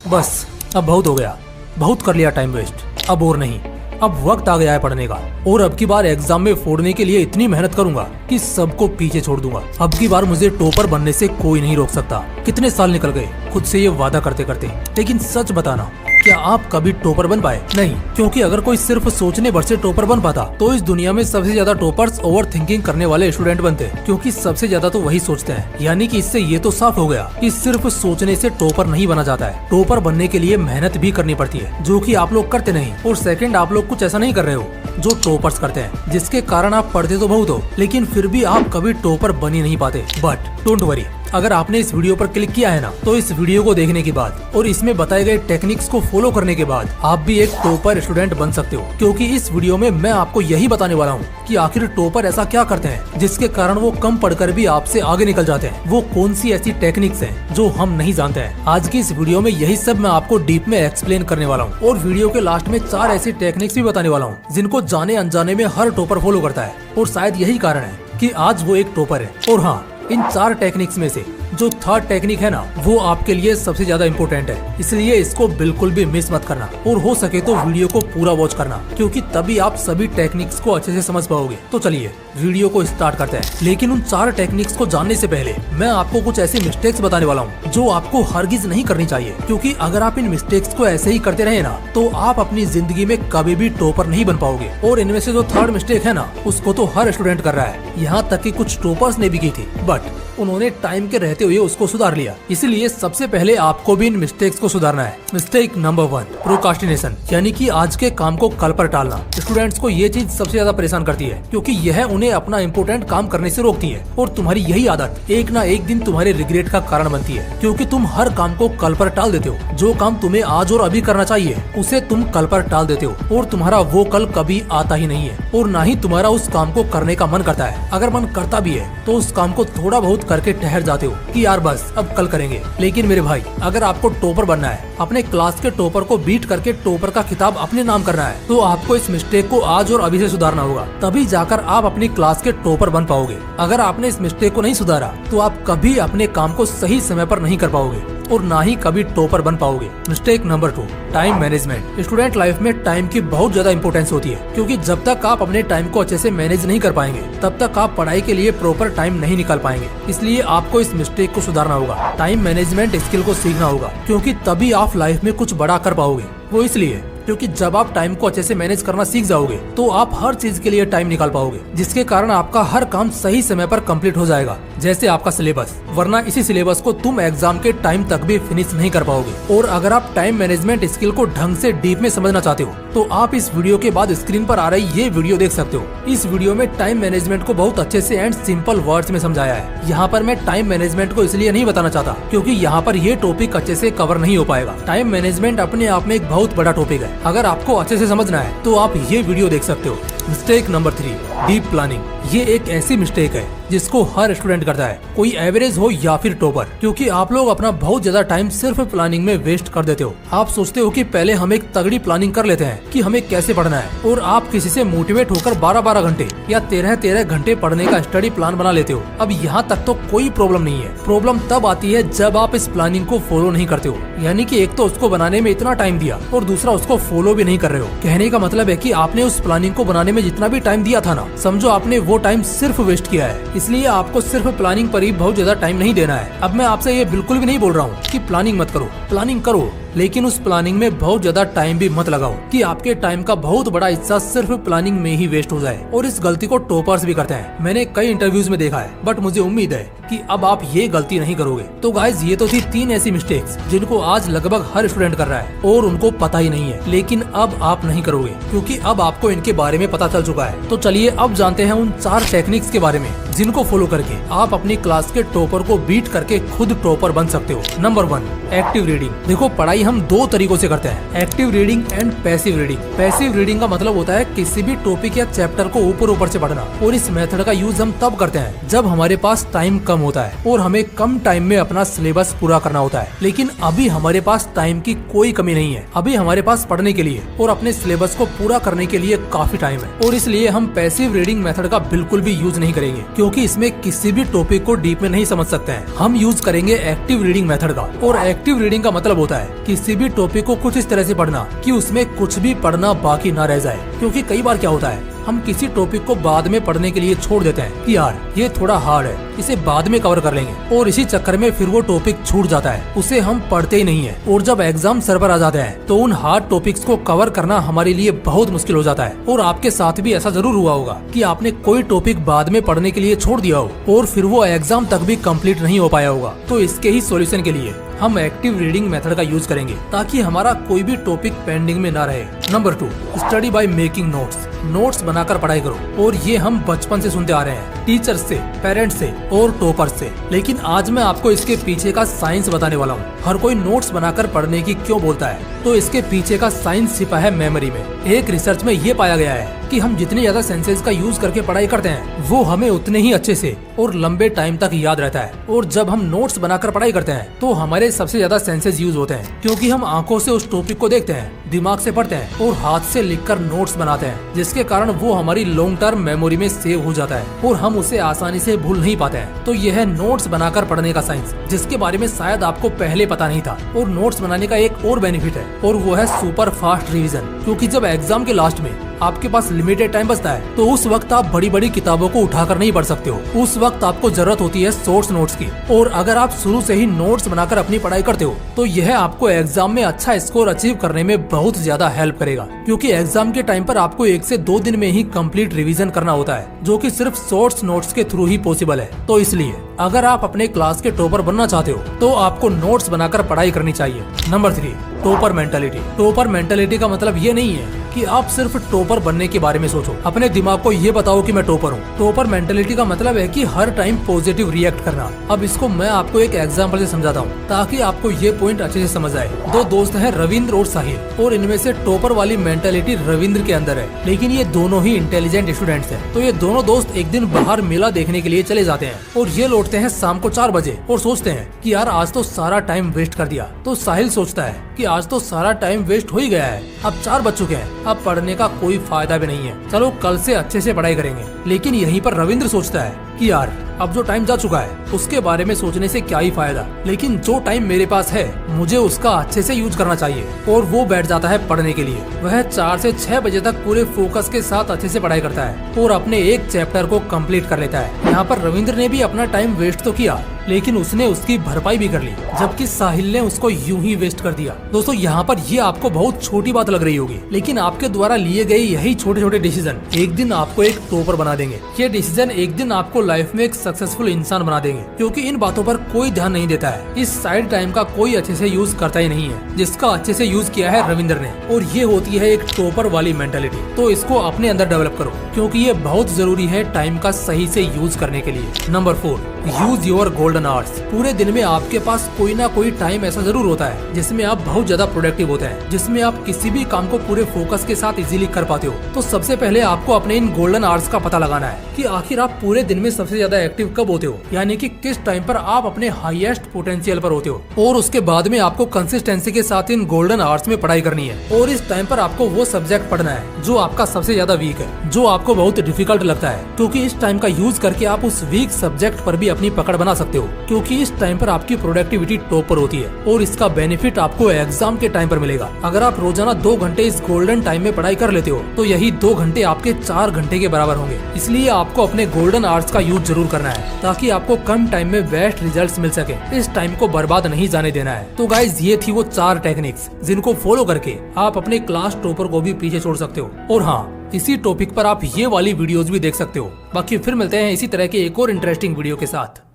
बस अब बहुत हो गया, बहुत कर लिया टाइम वेस्ट, अब और नहीं। अब वक्त आ गया है पढ़ने का, और अब की बार एग्जाम में फोड़ने के लिए इतनी मेहनत करूंगा कि सबको पीछे छोड़ दूंगा। अब की बार मुझे टॉपर बनने से कोई नहीं रोक सकता। कितने साल निकल गए खुद से ये वादा करते करते, लेकिन सच बताना, क्या आप कभी टॉपर बन पाए? नहीं, क्योंकि अगर कोई सिर्फ सोचने भर से टॉपर बन पाता तो इस दुनिया में सबसे ज्यादा टॉपर्स ओवर थिंकिंग करने वाले स्टूडेंट बनते, क्योंकि सबसे ज्यादा तो वही सोचते हैं। यानी कि इससे ये तो साफ हो गया कि सिर्फ सोचने से टॉपर नहीं बना जाता है, टॉपर बनने के लिए मेहनत भी करनी पड़ती है, जो कि आप लोग करते नहीं। और सेकंड, आप लोग कुछ ऐसा नहीं कर रहे हो जो टॉपर्स करते हैं, जिसके कारण आप पढ़ते तो बहुत हो लेकिन फिर भी आप कभी टॉपर बन ही नहीं पाते। बट डोंट वरी, अगर आपने इस वीडियो पर क्लिक किया है ना, तो इस वीडियो को देखने के बाद और इसमें बताए गए टेक्निक्स को फॉलो करने के बाद आप भी एक टॉपर स्टूडेंट बन सकते हो। क्योंकि इस वीडियो में मैं आपको यही बताने वाला हूँ कि आखिर टॉपर ऐसा क्या करते हैं जिसके कारण वो कम पढ़कर भी आपसे आगे निकल जाते हैं। वो कौन सी ऐसी टेक्निक्स हैं जो हम नहीं जानते हैं। आज की इस वीडियो में यही सब मैं आपको डीप में एक्सप्लेन करने वाला हूँ, और वीडियो के लास्ट में 4 ऐसी टेक्निक्स भी बताने वाला हूँ जिनको जाने अनजाने में हर टॉपर फॉलो करता है, और शायद यही कारण है कि आज वो एक टॉपर है। और हाँ, इन 4 टेक्निक्स में से जो थर्ड टेक्निक है ना, वो आपके लिए सबसे ज्यादा इम्पोर्टेंट है, इसलिए इसको बिल्कुल भी मिस मत करना, और हो सके तो वीडियो को पूरा वॉच करना, क्योंकि तभी आप सभी टेक्निक्स को अच्छे से समझ पाओगे। तो चलिए वीडियो को स्टार्ट करते हैं। लेकिन उन 4 टेक्निक्स को जानने से पहले मैं आपको कुछ ऐसी मिस्टेक्स बताने वाला हूँ जो आपको हरगिज नहीं करनी चाहिए, क्योंकि अगर आप इन मिस्टेक्स को ऐसे ही करते रहे ना, तो आप अपनी जिंदगी में कभी भी टॉपर नहीं बन पाओगे। और इनमें से जो थर्ड मिस्टेक है ना, उसको तो हर स्टूडेंट कर रहा है, यहाँ तक कि कुछ टॉपर्स ने भी की थी, बट उन्होंने टाइम के रहते हुए उसको सुधार लिया। इसलिए सबसे पहले आपको भी इन मिस्टेक्स को सुधारना है। मिस्टेक नंबर 1, प्रोकास्टिनेशन, यानी कि आज के काम को कल पर टालना। स्टूडेंट्स को ये चीज सबसे ज्यादा परेशान करती है, क्योंकि यह उन्हें अपना इम्पोर्टेंट काम करने से रोकती है। और तुम्हारी यही आदत एक ना एक दिन तुम्हारे रिग्रेट का कारण बनती है, क्योंकि तुम हर काम को कल पर टाल देते हो। जो काम तुम्हें आज और अभी करना चाहिए उसे तुम कल पर टाल देते हो, और तुम्हारा वो कल कभी आता ही नहीं है, और ना ही तुम्हारा उस काम को करने का मन करता है। अगर मन करता भी है तो उस काम को थोड़ा बहुत करके ठहर जाते हो कि यार बस अब कल करेंगे। लेकिन मेरे भाई, अगर आपको टॉपर बनना है, अपने क्लास के टॉपर को बीट करके टॉपर का खिताब अपने नाम करना है, तो आपको इस मिस्टेक को आज और अभी से सुधारना होगा, तभी जाकर आप अपनी क्लास के टॉपर बन पाओगे। अगर आपने इस मिस्टेक को नहीं सुधारा तो आप कभी अपने काम को सही समय पर नहीं कर पाओगे, और ना ही कभी टॉपर बन पाओगे। Mistake number 2, time management. Student life में टाइम की बहुत ज्यादा इंपॉर्टेंस होती है, क्योंकि जब तक आप अपने टाइम को अच्छे से मैनेज नहीं कर पाएंगे तब तक आप पढ़ाई के लिए प्रॉपर टाइम नहीं निकाल पाएंगे। इसलिए आपको इस मिस्टेक को सुधारना होगा, टाइम मैनेजमेंट स्किल को सीखना होगा, क्योंकि तभी आप लाइफ में कुछ बड़ा कर पाओगे। वो इसलिए क्योंकि जब आप टाइम को अच्छे से मैनेज करना सीख जाओगे तो आप हर चीज के लिए टाइम निकाल पाओगे, जिसके कारण आपका हर काम सही समय पर कंप्लीट हो जाएगा, जैसे आपका सिलेबस। वरना इसी सिलेबस को तुम एग्जाम के टाइम तक भी फिनिश नहीं कर पाओगे। और अगर आप टाइम मैनेजमेंट स्किल को ढंग से डीप में समझना चाहते हो तो आप इस वीडियो के बाद स्क्रीन पर आ रही ये वीडियो देख सकते हो। इस वीडियो में टाइम मैनेजमेंट को बहुत अच्छे से एंड सिंपल वर्ड्स में समझाया है। यहाँ पर मैं टाइम मैनेजमेंट को इसलिए नहीं बताना चाहता क्योंकि यहाँ पर ये टॉपिक अच्छे से कवर नहीं हो पाएगा। टाइम मैनेजमेंट अपने आप में एक बहुत बड़ा टॉपिक है। अगर आपको अच्छे से समझना है तो आप ये वीडियो देख सकते हो। Mistake number 3, deep planning. ये एक ऐसी मिस्टेक है जिसको हर स्टूडेंट करता है, कोई एवरेज हो या फिर टॉपर, क्योंकि आप लोग अपना बहुत ज्यादा टाइम सिर्फ प्लानिंग में वेस्ट कर देते हो। आप सोचते हो कि पहले हम एक तगड़ी प्लानिंग कर लेते हैं कि हमें कैसे पढ़ना है, और आप किसी से मोटिवेट होकर 12-12 घंटे या 13-13 घंटे पढ़ने का स्टडी प्लान बना लेते हो। अब यहाँ तक तो कोई प्रॉब्लम नहीं है। प्रॉब्लम तब आती है जब आप इस प्लानिंग को फॉलो नहीं करते हो, यानी कि एक तो उसको बनाने में इतना टाइम दिया और दूसरा उसको फॉलो भी नहीं कर रहे हो। कहने का मतलब है कि आपने उस प्लानिंग को बनाने में जितना भी टाइम दिया था ना, समझो आपने वो टाइम सिर्फ वेस्ट किया है। इसलिए आपको सिर्फ प्लानिंग पर ही बहुत ज्यादा टाइम नहीं देना है। अब मैं आपसे ये बिल्कुल भी नहीं बोल रहा हूँ कि प्लानिंग मत करो, प्लानिंग करो, लेकिन उस प्लानिंग में बहुत ज्यादा टाइम भी मत लगाओ कि आपके टाइम का बहुत बड़ा हिस्सा सिर्फ प्लानिंग में ही वेस्ट हो जाए। और इस गलती को टॉपर्स भी करते हैं, मैंने कई इंटरव्यूज में देखा है, बट मुझे उम्मीद है कि अब आप ये गलती नहीं करोगे। तो गाइज, ये तो थी 3 ऐसी मिस्टेक्स जिनको आज लगभग हर स्टूडेंट कर रहा है और उनको पता ही नहीं है, लेकिन अब आप नहीं करोगे क्योंकि अब आपको इनके बारे में पता चल चुका है। तो चलिए अब जानते हैं उन 4 टेक्निक्स के बारे में जिनको फॉलो करके आप अपनी क्लास के टॉपर को बीट करके खुद टॉपर बन सकते हो। Number 1, active reading. देखो, पढ़ाई हम 2 तरीकों से करते हैं, active reading and passive reading. Passive reading का मतलब होता है किसी भी टॉपिक या चैप्टर को ऊपर से पढ़ना, और इस मेथड का यूज हम तब करते हैं जब हमारे पास टाइम कम होता है और हमें कम टाइम में अपना सिलेबस पूरा करना होता है। लेकिन अभी हमारे पास टाइम की कोई कमी नहीं है, अभी हमारे पास पढ़ने के लिए और अपने सिलेबस को पूरा करने के लिए काफी टाइम है, और इसलिए हम पैसिव रीडिंग मेथड का बिल्कुल भी यूज नहीं करेंगे, क्योंकि इसमें किसी भी टॉपिक को डीप में नहीं समझ सकते हैं। हम यूज करेंगे एक्टिव रीडिंग मेथड का, और एक्टिव रीडिंग का मतलब होता है कि किसी भी टॉपिक को कुछ इस तरह से पढ़ना कि उसमें कुछ भी पढ़ना बाकी ना रह जाए, क्योंकि कई बार क्या होता है हम किसी टॉपिक को बाद में पढ़ने के लिए छोड़ देते हैं कि यार ये थोड़ा हार्ड है, इसे बाद में कवर कर लेंगे, और इसी चक्कर में फिर वो टॉपिक छूट जाता है, उसे हम पढ़ते ही नहीं है। और जब एग्जाम सर पर आ जाते हैं तो उन हार्ड टॉपिक्स को कवर करना हमारे लिए बहुत मुश्किल हो जाता है। और आपके साथ भी ऐसा जरूर हुआ होगा कि आपने कोई टॉपिक बाद में पढ़ने के लिए छोड़ दिया हो और फिर वो एग्जाम तक भी कंप्लीट नहीं हो पाया होगा। तो इसके ही सॉल्यूशन के लिए हम एक्टिव रीडिंग मेथड का यूज करेंगे ताकि हमारा कोई भी टॉपिक पेंडिंग में ना रहे। Number 2, study by making notes. Notes बनाकर पढ़ाई करो। और ये हम बचपन से सुनते आ रहे हैं, टीचर से, पेरेंट्स से और टॉपर से। लेकिन आज मैं आपको इसके पीछे का साइंस बताने वाला हूँ। हर कोई नोट्स बनाकर पढ़ने की क्यों बोलता है, तो इसके पीछे का साइंस छिपा है मेमोरी में। एक रिसर्च में ये पाया गया है कि हम जितने ज्यादा सेंसेस का यूज करके पढ़ाई करते हैं वो हमें उतने ही अच्छे से और लंबे टाइम तक याद रहता है। और जब हम नोट्स बनाकर पढ़ाई करते हैं तो हमारे सबसे ज्यादा सेंसेस यूज होते हैं, क्योंकि हम आंखों से उस टॉपिक को देखते हैं, दिमाग से पढ़ते हैं और हाथ से लिखकर नोट्स बनाते हैं, जिसके कारण वो हमारी लॉन्ग टर्म मेमोरी में सेव हो जाता है और हम उसे आसानी से भूल नहीं पाते हैं। तो यह है नोट्स बनाकर पढ़ने का साइंस, जिसके बारे में शायद आपको पहले पता नहीं था। और नोट्स बनाने का एक और बेनिफिट है और वो है सुपर फास्ट रिवीजन, क्योंकि जब एग्जाम के लास्ट में आपके पास लिमिटेड टाइम बचता है तो उस वक्त आप बड़ी बड़ी किताबों को उठाकर नहीं पढ़ सकते हो। उस वक्त आपको जरूरत होती है सोर्स नोट्स की। और अगर आप शुरू से ही नोट्स बनाकर अपनी पढ़ाई करते हो तो यह आपको एग्जाम में अच्छा स्कोर अचीव करने में बहुत ज्यादा हेल्प करेगा, क्योंकि एग्जाम के टाइम पर आपको 1 से 2 दिन में ही कंप्लीट रिवीजन करना होता है, जो कि सिर्फ सोर्स नोट्स के थ्रू ही पॉसिबल है। तो इसलिए अगर आप अपने क्लास के टॉपर बनना चाहते हो तो आपको नोट्स बनाकर पढ़ाई करनी चाहिए। Number 3, topper mentality. Topper mentality का मतलब ये नहीं है कि आप सिर्फ टॉपर बनने के बारे में सोचो, अपने दिमाग को ये बताओ कि मैं टॉपर हूँ। टॉपर मेंटालिटी का मतलब है कि हर टाइम पॉजिटिव रिएक्ट करना। अब इसको मैं आपको एक एग्जांपल से समझाता हूँ ताकि आपको ये पॉइंट अच्छे से समझ आए। 2 दोस्त हैं, रविंद्र और साहिल, और इनमें से टॉपर वाली मेंटालिटी रविंद्र के अंदर है, लेकिन ये दोनों ही इंटेलिजेंट स्टूडेंट्स हैं। तो ये दोनों दोस्त एक दिन बाहर मेला देखने के लिए चले जाते हैं और ये लौटते हैं शाम को 4 बजे और सोचते हैं कि यार आज तो सारा टाइम वेस्ट कर दिया। तो साहिल सोचता है कि आज तो सारा टाइम वेस्ट हो ही गया है, अब 4 बज चुके हैं, अब पढ़ने का कोई फायदा भी नहीं है, चलो कल से अच्छे से पढ़ाई करेंगे। लेकिन यहीं पर रविंद्र सोचता है कि यार अब जो टाइम जा चुका है उसके बारे में सोचने से क्या ही फायदा, लेकिन जो टाइम मेरे पास है मुझे उसका अच्छे से यूज करना चाहिए। और वो बैठ जाता है पढ़ने के लिए। वह 4 से 6 बजे तक पूरे फोकस के साथ अच्छे से पढ़ाई करता है और अपने एक चैप्टर को कंप्लीट कर लेता है। यहाँ पर रविंद्र ने भी अपना टाइम वेस्ट तो किया, लेकिन उसने उसकी भरपाई भी कर ली, जबकि साहिल ने उसको यूं ही वेस्ट कर दिया। दोस्तों यहाँ पर ये आपको बहुत छोटी बात लग रही होगी, लेकिन आपके द्वारा लिए गए यही छोटे छोटे डिसीजन एक दिन आपको एक टॉपर बना देंगे। ये डिसीजन एक दिन आपको लाइफ में एक सक्सेसफुल इंसान बना देंगे, क्योंकि इन बातों पर कोई ध्यान नहीं देता है। इस साइड टाइम का कोई अच्छे से यूज करता ही नहीं है, जिसका अच्छे से यूज किया है रविंद्र ने। और ये होती है एक टॉपर वाली मेंटालिटी। तो इसको अपने अंदर डेवलप करो, क्योंकि ये बहुत जरूरी है टाइम का सही से यूज करने के लिए। Number 4, use your golden hours. पूरे दिन में आपके पास कोई ना कोई टाइम ऐसा जरूर होता है जिसमें आप बहुत ज्यादा प्रोडक्टिव होते हैं, जिसमें आप किसी भी काम को पूरे फोकस के साथ इजीली कर पाते हो। तो सबसे पहले आपको अपने इन गोल्डन आवर्स का पता लगाना है कि आखिर आप पूरे दिन में सबसे ज्यादा एक्टिव कब होते हो, यानी कि किस टाइम पर आप अपने हाईएस्ट पोटेंशियल पर होते हो। और उसके बाद में आपको कंसिस्टेंसी के साथ इन गोल्डन आवर्स में पढ़ाई करनी है। और इस टाइम पर आपको वो सब्जेक्ट पढ़ना है जो आपका सबसे ज्यादा वीक है, जो आपको बहुत डिफिकल्ट लगता है, क्योंकि इस टाइम का यूज करके आप उस वीक सब्जेक्ट पर भी अपनी पकड़ बना सकते हो, क्योंकि इस टाइम पर आपकी प्रोडक्टिविटी टॉप पर होती है। और इसका बेनिफिट आपको एग्जाम के टाइम पर मिलेगा। अगर आप रोजाना 2 घंटे इस गोल्डन टाइम में पढ़ाई कर लेते हो तो यही 2 घंटे आपके 4 घंटे के बराबर होंगे। इसलिए आपको अपने गोल्डन आवर्स का यूज जरूर करना है, ताकि आपको कम टाइम में बेस्ट रिजल्ट्स मिल सके। इस टाइम को बर्बाद नहीं जाने देना है। तो गाइज ये थी वो 4 टेक्निक्स जिनको फॉलो करके आप अपने क्लास टॉपर को भी पीछे छोड़ सकते हो। और हाँ, इसी टॉपिक पर आप ये वाली वीडियोस भी देख सकते हो। बाकी फिर मिलते हैं इसी तरह के एक और इंटरेस्टिंग वीडियो के साथ।